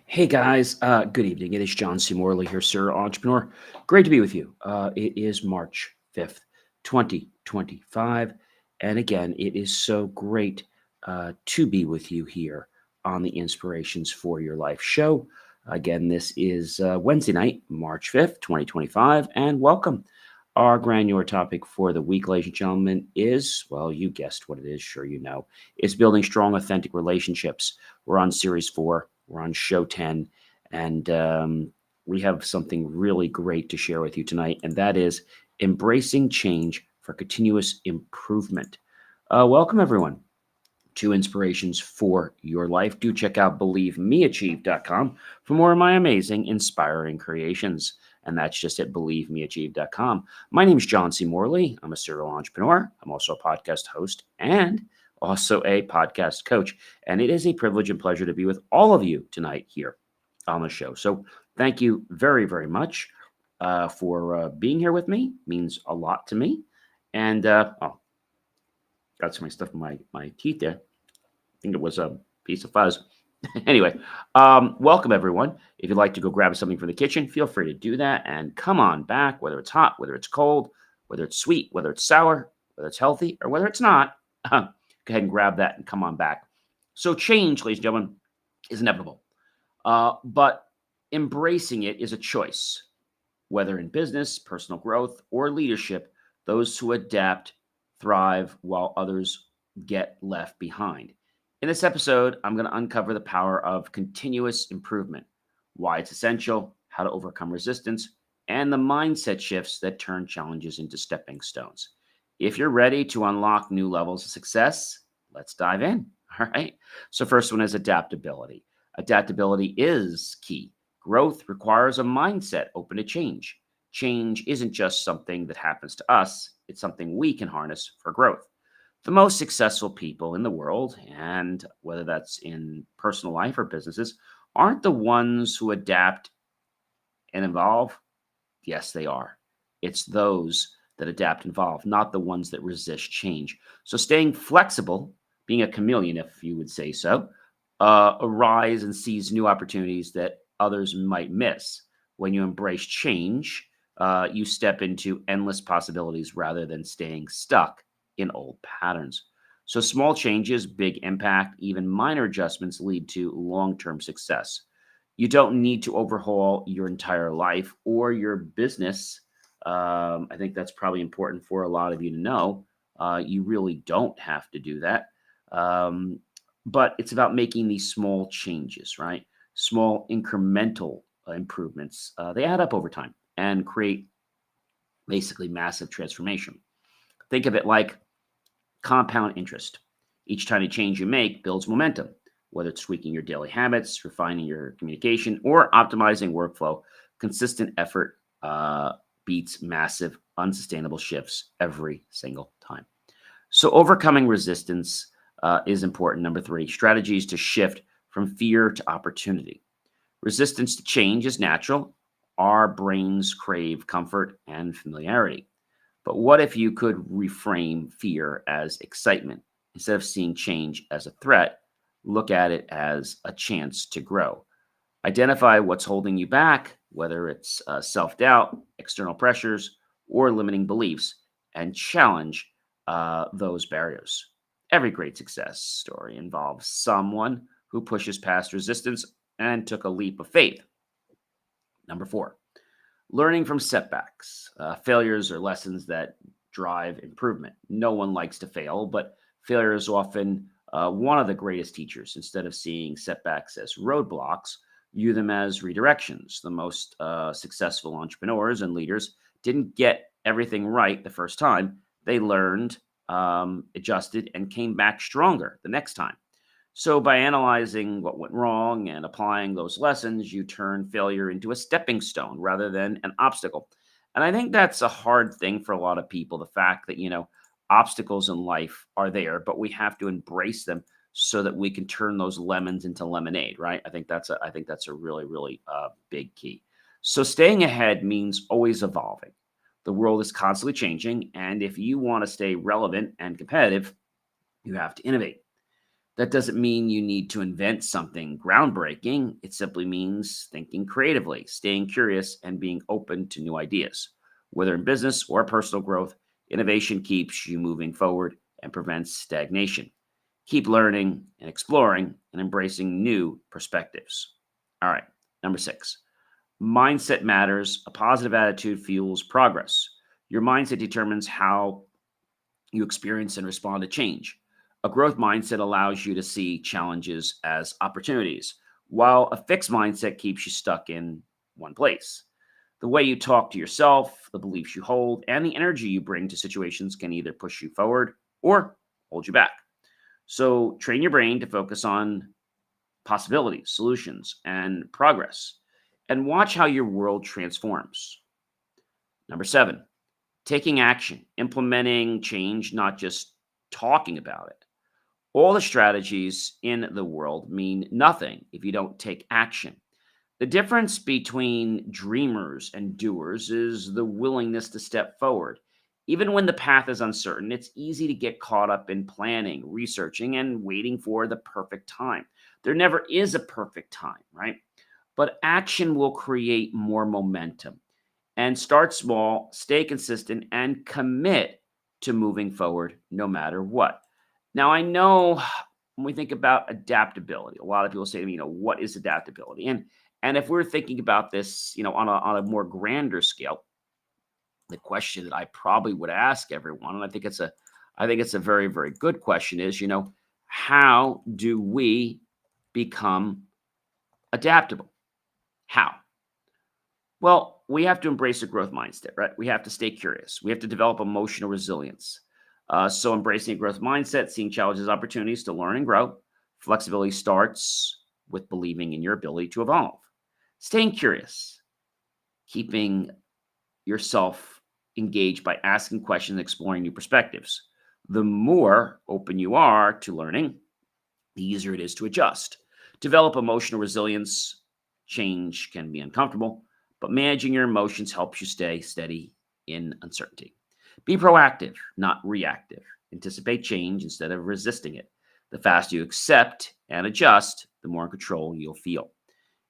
Hey guys, good evening. It is John C. Morley here, Sir Entrepreneur. Great to be with you. It is March 5th, 2025. And again, it is so great to be with you here on the Inspirations for Your Life show. Again, this is Wednesday night, March 5th, 2025, and welcome. Our granular topic for the week, ladies and gentlemen, is well, you guessed what it is. Sure, you know. It's building strong, authentic relationships. We're on series 4. We're on show 10, and we have something really great to share with you tonight, and that is embracing change for continuous improvement. Welcome, everyone, to Inspirations for Your Life. Do check out believemeachieve.com for more of my amazing, inspiring creations. And that's just at believemeachieve.com. My name is John C. Morley. I'm a serial entrepreneur. I'm also a podcast host and also a podcast coach. And it is a privilege and pleasure to be with all of you tonight here on the show. So thank you very, very much for being here with me. It means a lot to me. And got some stuff in my teeth there. I think it was a piece of fuzz. Anyway, welcome everyone. If you'd like to go grab something from the kitchen, feel free to do that and come on back, whether it's hot, whether it's cold, whether it's sweet, whether it's sour, whether it's healthy, or whether it's not. Go ahead and grab that and come on back. So change, ladies and gentlemen, is inevitable. But embracing it is a choice, whether in business, personal growth, or leadership. Those who adapt thrive while others get left behind. In this episode, I'm going to uncover the power of continuous improvement, why it's essential, how to overcome resistance, and the mindset shifts that turn challenges into stepping stones. If you're ready to unlock new levels of success, let's dive in. All right. So, first one is adaptability. Adaptability is key. Growth requires a mindset open to change. Change isn't just something that happens to us, it's something we can harness for growth. The most successful people in the world, and whether that's in personal life or businesses, aren't the ones who adapt and evolve. Yes, they are. It's those that adapt and evolve, not the ones that resist change. So staying flexible, being a chameleon, if you would say so, arise and seize new opportunities that others might miss. When you embrace change, you step into endless possibilities rather than staying stuck in old patterns. So small changes, big impact, even minor adjustments lead to long-term success. You don't need to overhaul your entire life or your business. I think that's probably important for a lot of you to know. You really don't have to do that. But it's about making these small changes, right? Small incremental improvements. They add up over time and create basically massive transformation. Think of it like compound interest. Each tiny change you make builds momentum, whether it's tweaking your daily habits, refining your communication, or optimizing workflow. Consistent effort beats massive, unsustainable shifts every single time. So, overcoming resistance is important. Number 3, strategies to shift from fear to opportunity. Resistance to change is natural. Our brains crave comfort and familiarity. But what if you could reframe fear as excitement? Instead of seeing change as a threat, look at it as a chance to grow. Identify what's holding you back, whether it's self doubt, external pressures, or limiting beliefs, and challenge those barriers. Every great success story involves someone who pushes past resistance and took a leap of faith. Number 4, learning from setbacks. Failures are lessons that drive improvement. No one likes to fail, but failure is often one of the greatest teachers. Instead of seeing setbacks as roadblocks, view them as redirections. The most successful entrepreneurs and leaders didn't get everything right the first time. They learned, adjusted, and came back stronger the next time. So, by analyzing what went wrong and applying those lessons, you turn failure into a stepping stone rather than an obstacle. And I think that's a hard thing for a lot of people. The fact that, obstacles in life are there, but we have to embrace them so that we can turn those lemons into lemonade, right? I think that's a really, really big key. So, staying ahead means always evolving. The world is constantly changing. And if you want to stay relevant and competitive, you have to innovate. That doesn't mean you need to invent something groundbreaking. It simply means thinking creatively, staying curious, and being open to new ideas. Whether in business or personal growth, innovation keeps you moving forward and prevents stagnation. Keep learning and exploring and embracing new perspectives. All right, number six, mindset matters. A positive attitude fuels progress. Your mindset determines how you experience and respond to change. A growth mindset allows you to see challenges as opportunities, while a fixed mindset keeps you stuck in one place. The way you talk to yourself, the beliefs you hold, and the energy you bring to situations can either push you forward or hold you back. So train your brain to focus on possibilities, solutions, and progress, and watch how your world transforms. Number seven, taking action, implementing change, not just talking about it. All the strategies in the world mean nothing if you don't take action. The difference between dreamers and doers is the willingness to step forward. Even when the path is uncertain, it's easy to get caught up in planning, researching, and waiting for the perfect time. There never is a perfect time, right? But action will create more momentum. And start small, stay consistent, and commit to moving forward no matter what. Now, I know when we think about adaptability, a lot of people say to me, what is adaptability? And if we're thinking about this, on a more grander scale, the question that I probably would ask everyone, and I think it's a very, very good question, is, how do we become adaptable? How? Well, we have to embrace a growth mindset, right? We have to stay curious. We have to develop emotional resilience. So, embracing a growth mindset, seeing challenges as opportunities to learn and grow. Flexibility starts with believing in your ability to evolve. Staying curious, keeping yourself engaged by asking questions and exploring new perspectives. The more open you are to learning, the easier it is to adjust. Develop emotional resilience. Change can be uncomfortable, but managing your emotions helps you stay steady in uncertainty. Be proactive, not reactive. Anticipate change instead of resisting it. The faster you accept and adjust, the more in control you'll feel.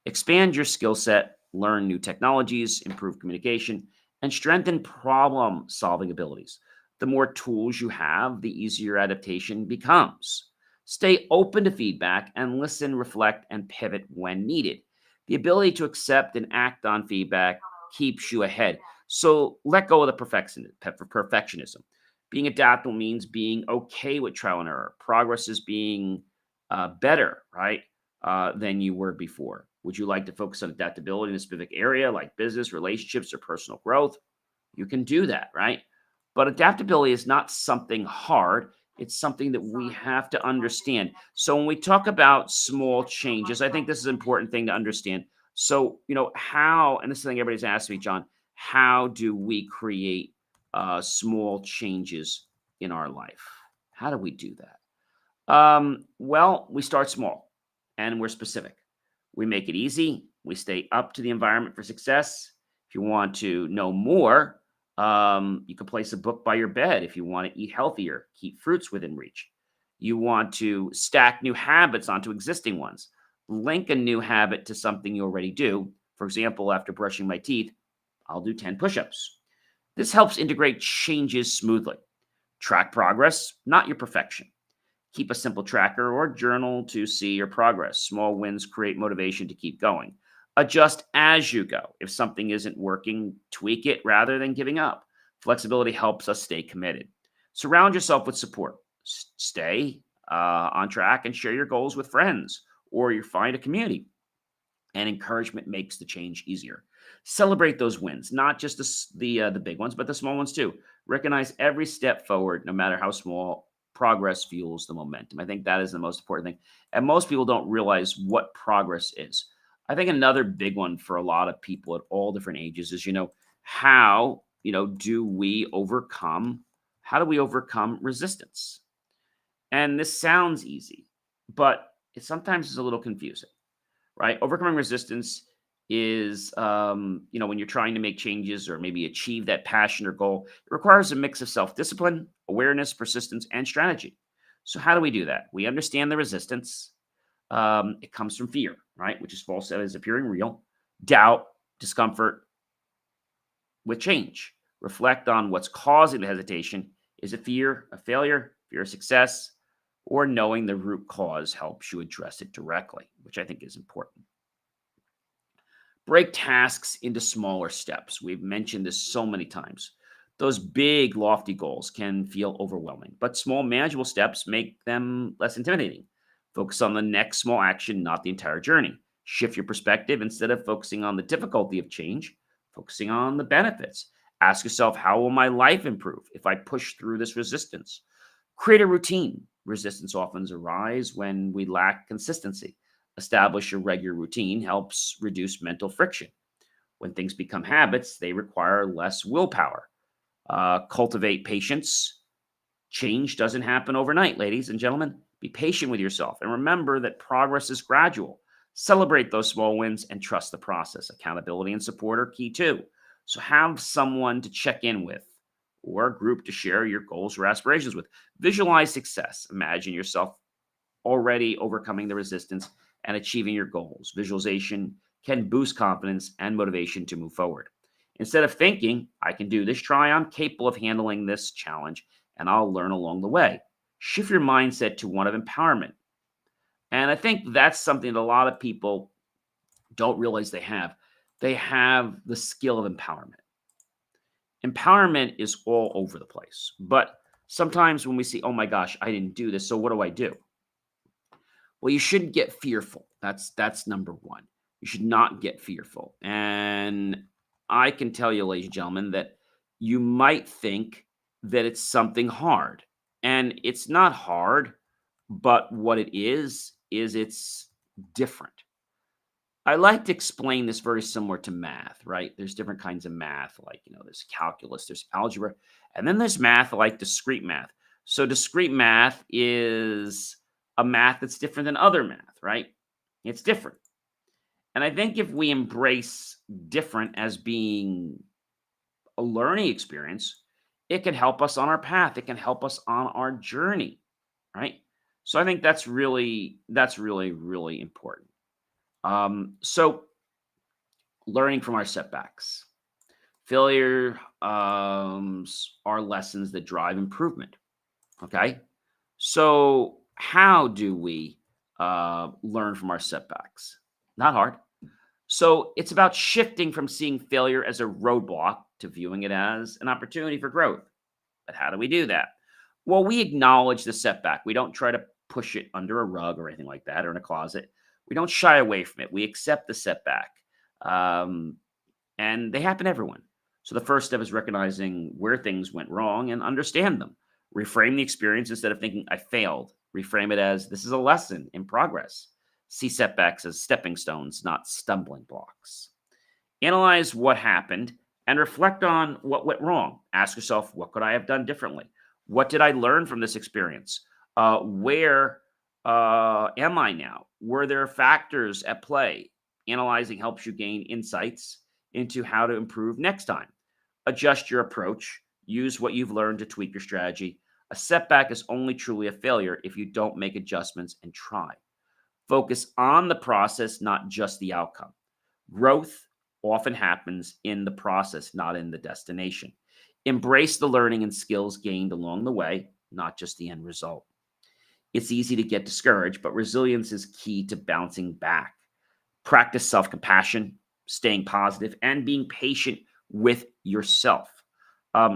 Expand your skill set, learn new technologies, improve communication, and strengthen problem solving abilities. The more tools you have, the easier adaptation becomes. Stay open to feedback and listen, reflect, and pivot when needed. The ability to accept and act on feedback keeps you ahead. So let go of the perfectionism. Being adaptable means being okay with trial and error. Progress is being better, right, than you were before. Would you like to focus on adaptability in a specific area like business, relationships, or personal growth? You can do that, right? But adaptability is not something hard. It's something that we have to understand. So when we talk about small changes, I think this is an important thing to understand. So, how, and this is the thing everybody's asked me, John, how do we create small changes in our life? How do we do that? Well, we start small and we're specific. We make it easy. We stay up to the environment for success. If you want to know more, you can place a book by your bed. If you want to eat healthier, keep fruits within reach. You want to stack new habits onto existing ones. Link a new habit to something you already do. For example, after brushing my teeth, I'll do 10 push ups. This helps integrate changes smoothly. Track progress, not your perfection. Keep a simple tracker or journal to see your progress. Small wins create motivation to keep going. Adjust as you go. If something isn't working, tweak it rather than giving up. Flexibility helps us stay committed. Surround yourself with support. Stay on track and share your goals with friends or you find a community. And encouragement makes the change easier. Celebrate those wins, not just the big ones, but the small ones too. Recognize every step forward, no matter how small. Progress fuels the momentum. I think that is the most important thing. And most people don't realize what progress is. I think another big one for a lot of people at all different ages is, how, how do we overcome resistance? And this sounds easy, but it sometimes is a little confusing, right? Overcoming resistance is, when you're trying to make changes or maybe achieve that passion or goal, it requires a mix of self discipline, awareness, persistence, and strategy. So, how do we do that? We understand the resistance. It comes from fear, right? Which is false as appearing real, doubt, discomfort with change. Reflect on what's causing the hesitation. Is it fear of failure, fear of success, or knowing the root cause helps you address it directly, which I think is important. Break tasks into smaller steps. We've mentioned this so many times. Those big, lofty goals can feel overwhelming, but small, manageable steps make them less intimidating. Focus on the next small action, not the entire journey. Shift your perspective instead of focusing on the difficulty of change, focusing on the benefits. Ask yourself, how will my life improve if I push through this resistance? Create a routine. Resistance often arises when we lack consistency. Establish a regular routine helps reduce mental friction. When things become habits, they require less willpower. Cultivate patience. Change doesn't happen overnight, ladies and gentlemen. Be patient with yourself and remember that progress is gradual. Celebrate those small wins and trust the process. Accountability and support are key too. So have someone to check in with or a group to share your goals or aspirations with. Visualize success. Imagine yourself already overcoming the resistance and achieving your goals. Visualization can boost confidence and motivation to move forward. Instead of thinking, I can do this, try, I'm capable of handling this challenge and I'll learn along the way. Shift your mindset to one of empowerment. And I think that's something that a lot of people don't realize they have. They have the skill of empowerment. Empowerment is all over the place. But sometimes when we see, oh my gosh, I didn't do this, so what do I do? Well, you shouldn't get fearful. That's number one. You should not get fearful. And I can tell you, ladies and gentlemen, that you might think that it's something hard. And it's not hard, but what it is it's different. I like to explain this very similar to math, right? There's different kinds of math, like, there's calculus, there's algebra, and then there's math like discrete math. So, discrete math is a math that's different than other math, right? It's different. And I think if we embrace different as being a learning experience, it can help us on our path. It can help us on our journey, right? So I think that's really, really important. So learning from our setbacks. Failure are lessons that drive improvement. Okay. So, how do we learn from our setbacks? Not hard. So, it's about shifting from seeing failure as a roadblock to viewing it as an opportunity for growth. But how do we do that? Well, we acknowledge the setback. We don't try to push it under a rug or anything like that or in a closet. We don't shy away from it. We accept the setback. Um, and they happen to everyone. So the first step is recognizing where things went wrong and understand them. Reframe the experience instead of thinking I failed. Reframe it as this is a lesson in progress. See setbacks as stepping stones, not stumbling blocks. Analyze what happened and reflect on what went wrong. Ask yourself, what could I have done differently? What did I learn from this experience? Where am I now? Were there factors at play? Analyzing helps you gain insights into how to improve next time. Adjust your approach. Use what you've learned to tweak your strategy. A setback is only truly a failure if you don't make adjustments and try. Focus on the process, not just the outcome. Growth often happens in the process, not in the destination. Embrace the learning and skills gained along the way, not just the end result. It's easy to get discouraged, but resilience is key to bouncing back. Practice self compassion, staying positive, and being patient with yourself.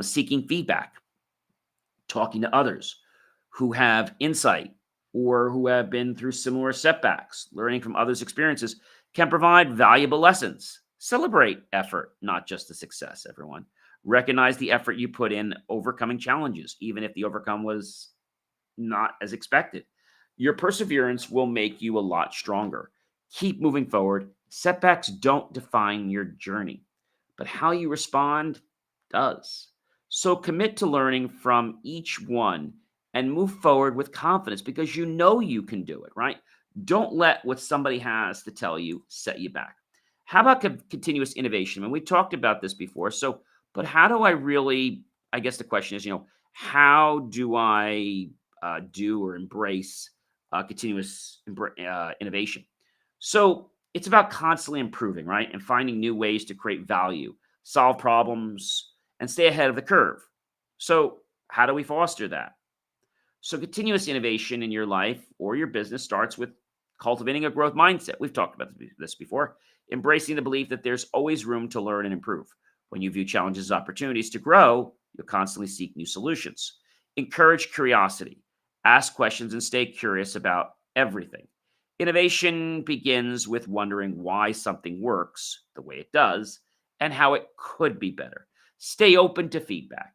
Seeking feedback, talking to others who have insight or who have been through similar setbacks, learning from others' experiences can provide valuable lessons. Celebrate effort, not just the success, everyone. Recognize the effort you put in overcoming challenges, even if the overcome was not as expected. Your perseverance will make you a lot stronger. Keep moving forward. Setbacks don't define your journey, but how you respond does. So commit to learning from each one and move forward with confidence because you know you can do it, right? Don't let what somebody has to tell you set you back. How about continuous innovation? And we talked about this before. But how do I really, I guess the question is, how do I do or embrace continuous innovation. So it's about constantly improving, right? And finding new ways to create value, solve problems, and stay ahead of the curve. So, how do we foster that? So, continuous innovation in your life or your business starts with cultivating a growth mindset. We've talked about this before, embracing the belief that there's always room to learn and improve. When you view challenges as opportunities to grow, you'll constantly seek new solutions. Encourage curiosity, ask questions, and stay curious about everything. Innovation begins with wondering why something works the way it does and how it could be better. Stay open to feedback.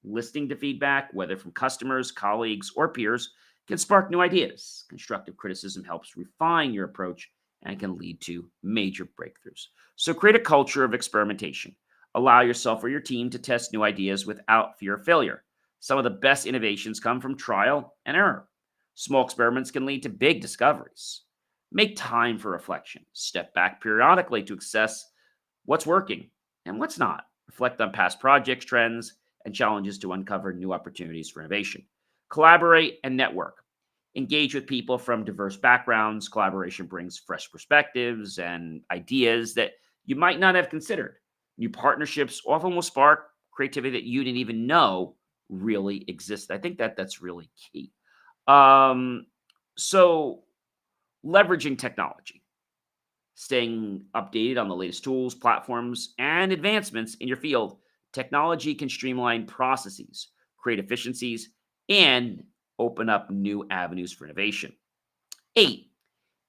Listening to feedback, whether from customers, colleagues, or peers, can spark new ideas. Constructive criticism helps refine your approach and can lead to major breakthroughs. So create a culture of experimentation. Allow yourself or your team to test new ideas without fear of failure. Some of the best innovations come from trial and error. Small experiments can lead to big discoveries. Make time for reflection. Step back periodically to assess what's working and what's not. Reflect on past projects, trends, and challenges to uncover new opportunities for innovation. Collaborate and network. Engage with people from diverse backgrounds. Collaboration brings fresh perspectives and ideas that you might not have considered. New partnerships often will spark creativity that you didn't even know really existed. I think that's really key. Um, so, leveraging technology, staying updated on the latest tools, platforms, and advancements in your field. Technology can streamline processes, create efficiencies, and open up new avenues for innovation. 8,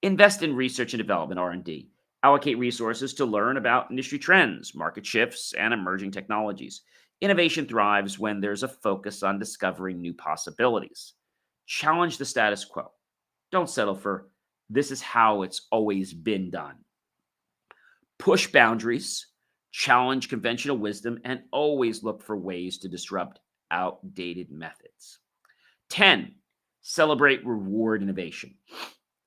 invest in research and development R&D. Allocate resources to learn about industry trends, market shifts, and emerging technologies. Innovation thrives when there's a focus on discovering new possibilities. Challenge the status quo. Don't settle for this is how it's always been done. Push boundaries, challenge conventional wisdom, and always look for ways to disrupt outdated methods. 10, celebrate reward innovation.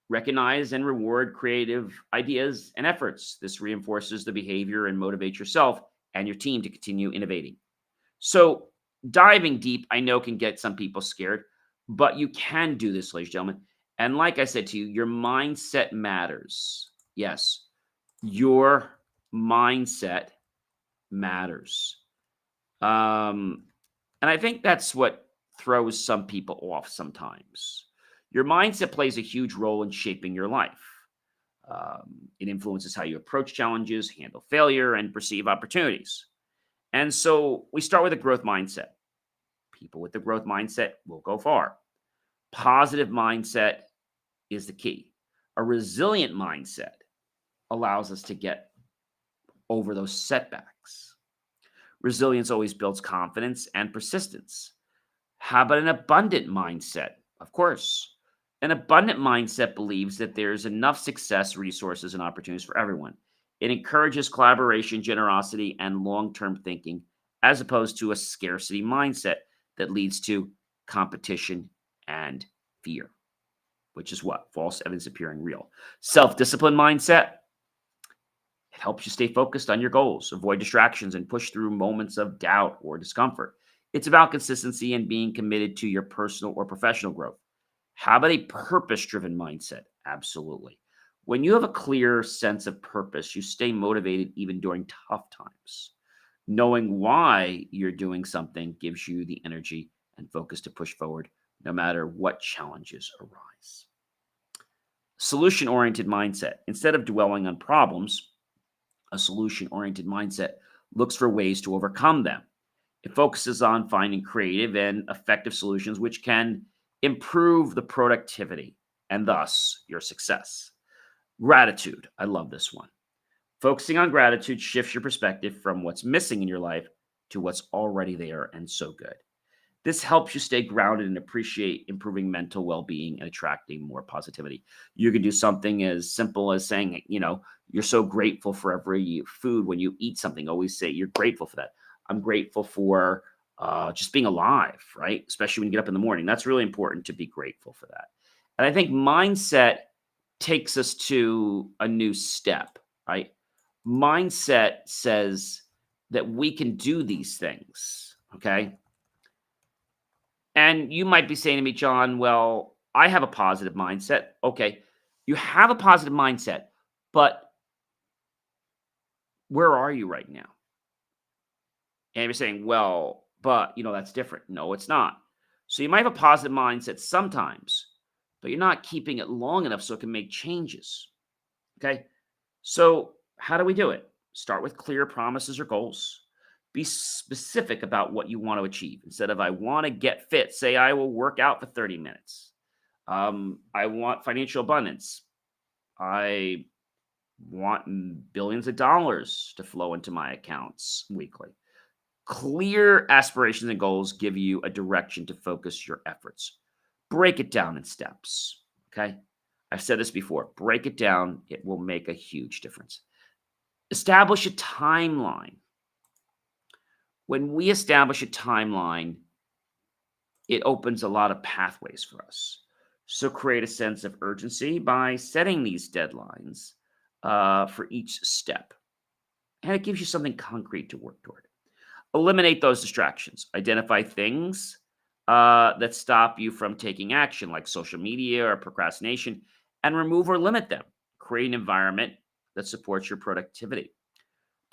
Recognize and reward creative ideas and efforts. This reinforces the behavior and motivates yourself and your team to continue innovating. So, diving deep, I know can get some people scared, but you can do this, ladies and gentlemen. And like I said to you, your mindset matters. Yes, your mindset matters. Um, and I think that's what throws some people off sometimes. Your mindset plays a huge role in shaping your life. It influences how you approach challenges, handle failure, and perceive opportunities. And so we start with a growth mindset. People with the growth mindset will go far. Positive mindset is the key. A resilient mindset allows us to get over those setbacks. Resilience always builds confidence and persistence. How about an abundant mindset? Of course. An abundant mindset believes that there's enough success, resources, and opportunities for everyone. It encourages collaboration, generosity, and long term thinking, as opposed to a scarcity mindset that leads to competition and fear, which is what? False evidence appearing real. Self discipline mindset. It helps you stay focused on your goals, avoid distractions, and push through moments of doubt or discomfort. It's about consistency and being committed to your personal or professional growth. How about a purpose driven mindset? Absolutely. When you have a clear sense of purpose, you stay motivated even during tough times. Knowing why you're doing something gives you the energy and focus to push forward no matter what challenges arise. Solution oriented mindset. Instead of dwelling on problems, a solution oriented mindset looks for ways to overcome them. It focuses on finding creative and effective solutions which can improve the productivity and thus your success. Gratitude. I love this one. Focusing on gratitude shifts your perspective from what's missing in your life to what's already there and so good. This helps you stay grounded and appreciate improving mental well being and attracting more positivity. You can do something as simple as saying, you're so grateful for every food when you eat something. Always say you're grateful for that. I'm grateful for just being alive, right? Especially when you get up in the morning. That's really important to be grateful for that. And I think mindset takes us to a new step, right? Mindset says that we can do these things, okay? And you might be saying to me, John, well, I have a positive mindset. Okay, you have a positive mindset, but where are you right now? And you're saying, well, but that's different. No, it's not. So you might have a positive mindset sometimes, but you're not keeping it long enough so it can make changes. Okay. So how do we do it? Start with clear promises or goals. Be specific about what you want to achieve. Instead of I want to get fit, say I will work out for 30 minutes. I want financial abundance. I want billions of dollars to flow into my accounts weekly. Clear aspirations and goals give you a direction to focus your efforts. Break it down in steps. Okay. I've said this before. Break it down. It will make a huge difference. Establish a timeline. When we establish a timeline, it opens a lot of pathways for us. So create a sense of urgency by setting these deadlines for each step. And it gives you something concrete to work toward. Eliminate those distractions. Identify things that stop you from taking action, like social media or procrastination, and remove or limit them. Create an environment that supports your productivity.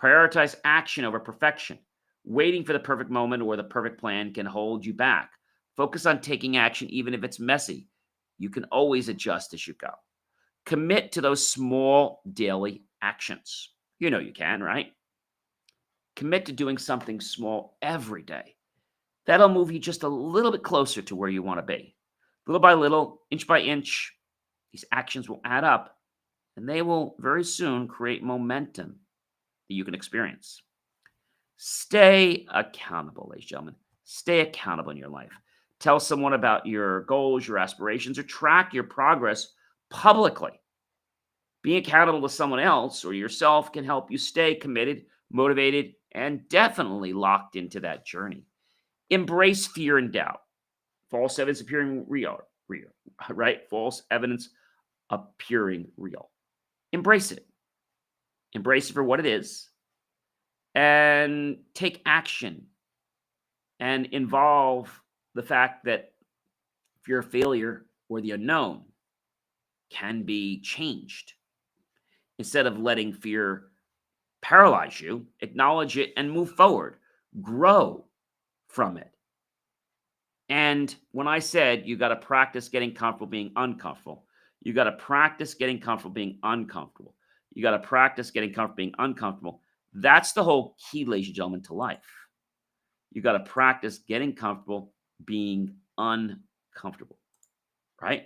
Prioritize action over perfection. Waiting for the perfect moment or the perfect plan can hold you back. Focus on taking action, even if it's messy. You can always adjust as you go. Commit to those small daily actions. You know you can, right? Commit to doing something small every day. That'll move you just a little bit closer to where you want to be. Little by little, inch by inch, these actions will add up and they will very soon create momentum that you can experience. Stay accountable, ladies and gentlemen. Stay accountable in your life. Tell someone about your goals, your aspirations, or track your progress publicly. Being accountable to someone else or yourself can help you stay committed, motivated, and definitely locked into that journey. Embrace fear and doubt. False evidence appearing real, right? False evidence appearing real. Embrace it. Embrace it for what it is and take action and involve the fact that fear of failure or the unknown can be changed. Instead of letting fear paralyze you, acknowledge it and move forward. Grow from it. And when I said you got to practice getting comfortable being uncomfortable, you got to practice getting comfortable being uncomfortable. You got to practice getting comfortable being uncomfortable. That's the whole key, ladies and gentlemen, to life. You got to practice getting comfortable being uncomfortable, right?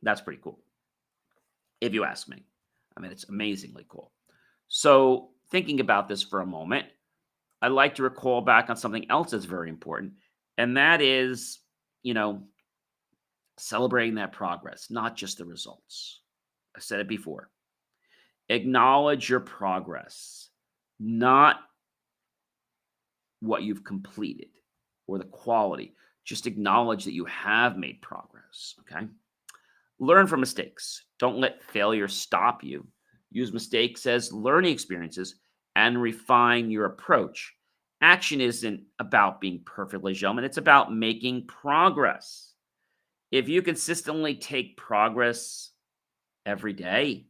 That's pretty cool, if you ask me. I mean, it's amazingly cool. So, thinking about this for a moment, I'd like to recall back on something else that's very important, and that is, you know, celebrating that progress, not just the results. I said it before. Acknowledge your progress, not what you've completed or the quality. Just acknowledge that you have made progress. Okay. Learn from mistakes. Don't let failure stop you. Use mistakes as learning experiences and refine your approach. Action isn't about being perfect, ladies and gentlemen. It's about making progress. If you consistently take progress every day,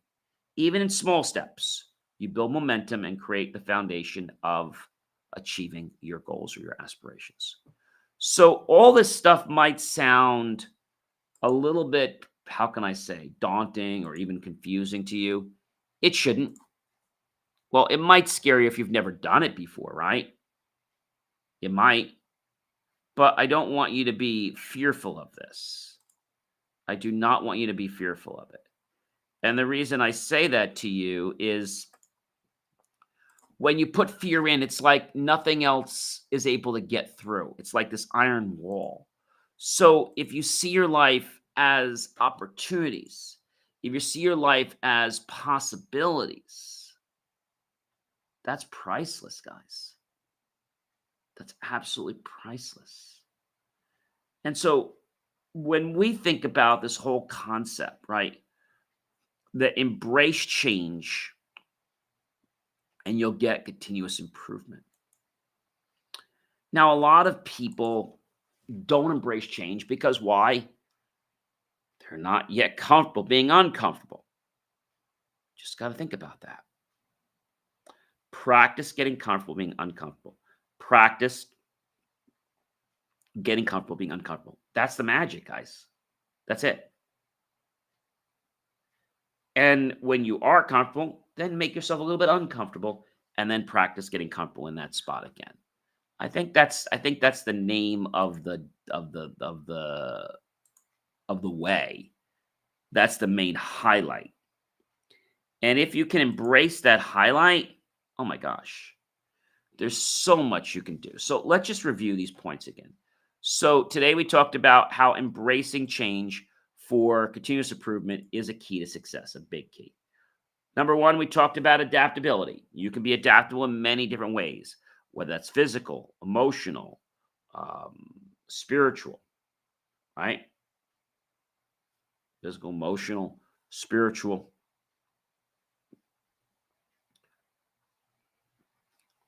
even in small steps, you build momentum and create the foundation of achieving your goals or your aspirations. So, all this stuff might sound a little bit, how can I say, daunting or even confusing to you. It shouldn't. Well, it might scare you if you've never done it before, right? It might. But I don't want you to be fearful of this. I do not want you to be fearful of it. And the reason I say that to you is when you put fear in, it's like nothing else is able to get through. It's like this iron wall. So if you see your life as opportunities, if you see your life as possibilities, that's priceless, guys. That's absolutely priceless. And so when we think about this whole concept, right, that embrace change and you'll get continuous improvement. Now, a lot of people don't embrace change because why? They're not yet comfortable being uncomfortable. Just got to think about that. Practice getting comfortable being uncomfortable. Practice getting comfortable being uncomfortable. That's the magic, guys. That's it. And when you are comfortable, then make yourself a little bit uncomfortable and then practice getting comfortable in that spot again. I think that's the name of the way. That's the main highlight. And if you can embrace that highlight, oh my gosh, there's so much you can do. So let's just review these points again. So today we talked about how embracing change for continuous improvement is a key to success, a big key. Number one, we talked about adaptability. You can be adaptable in many different ways, whether that's physical, emotional, spiritual, right? Physical, emotional, spiritual.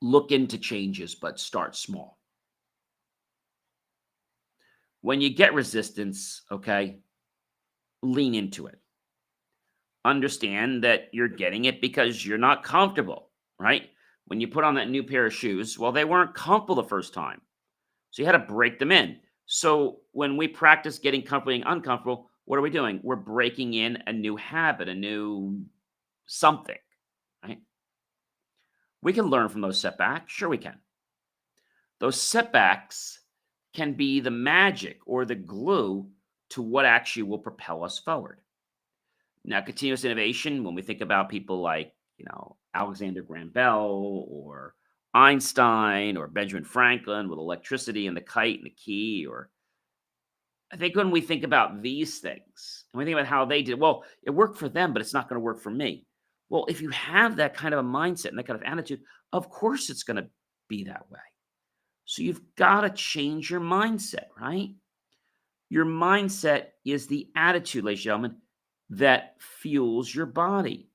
Look into changes, but start small. When you get resistance, okay, lean into it. Understand that you're getting it because you're not comfortable, right? When you put on that new pair of shoes, well, they weren't comfortable the first time. So you had to break them in. So when we practice getting comfortable and uncomfortable, what are we doing? We're breaking in a new habit, a new something, right? We can learn from those setbacks. Sure, we can. Those setbacks can be the magic or the glue to what actually will propel us forward. Now, continuous innovation, when we think about people like, Alexander Graham Bell or Einstein or Benjamin Franklin with electricity and the kite and the key, or I think when we think about these things and we think about how they did, well, it worked for them, but it's not going to work for me. Well, if you have that kind of a mindset and that kind of attitude, of course it's going to be that way. So you've got to change your mindset, right? Your mindset is the attitude, ladies and gentlemen, that fuels your body.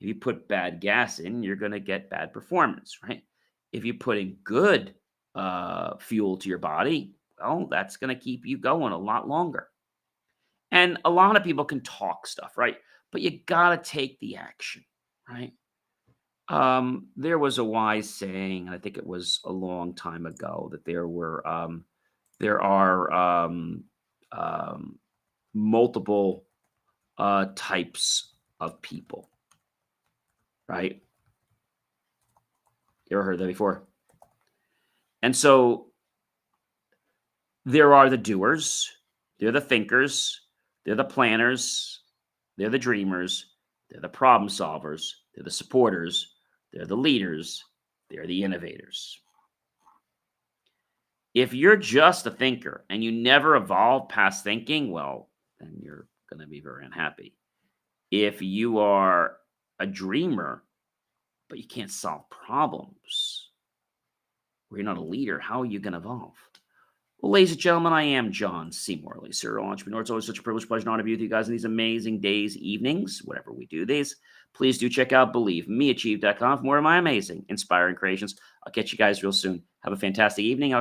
If you put bad gas in, you're going to get bad performance, right? If you put in good fuel to your body, well, that's going to keep you going a lot longer. And a lot of people can talk stuff, right? But you got to take the action, right? There was a wise saying, and I think it was a long time ago, that there are multiple types of people, right? You ever heard that before? And so there are the doers, they're the thinkers, they're the planners, they're the dreamers, they're the problem solvers, they're the supporters, they're the leaders, they're the innovators. If you're just a thinker and you never evolve past thinking, well, then you're going to be very unhappy. If you are a dreamer, but you can't solve problems, or you're not a leader, how are you going to evolve? Well, ladies and gentlemen, I am John C. Morley, serial entrepreneur. It's always such a privilege, pleasure, and honor to be with you guys in these amazing days, evenings, whatever we do these. Please do check out BelieveMeAchieve.com for more of my amazing, inspiring creations. I'll catch you guys real soon. Have a fantastic evening.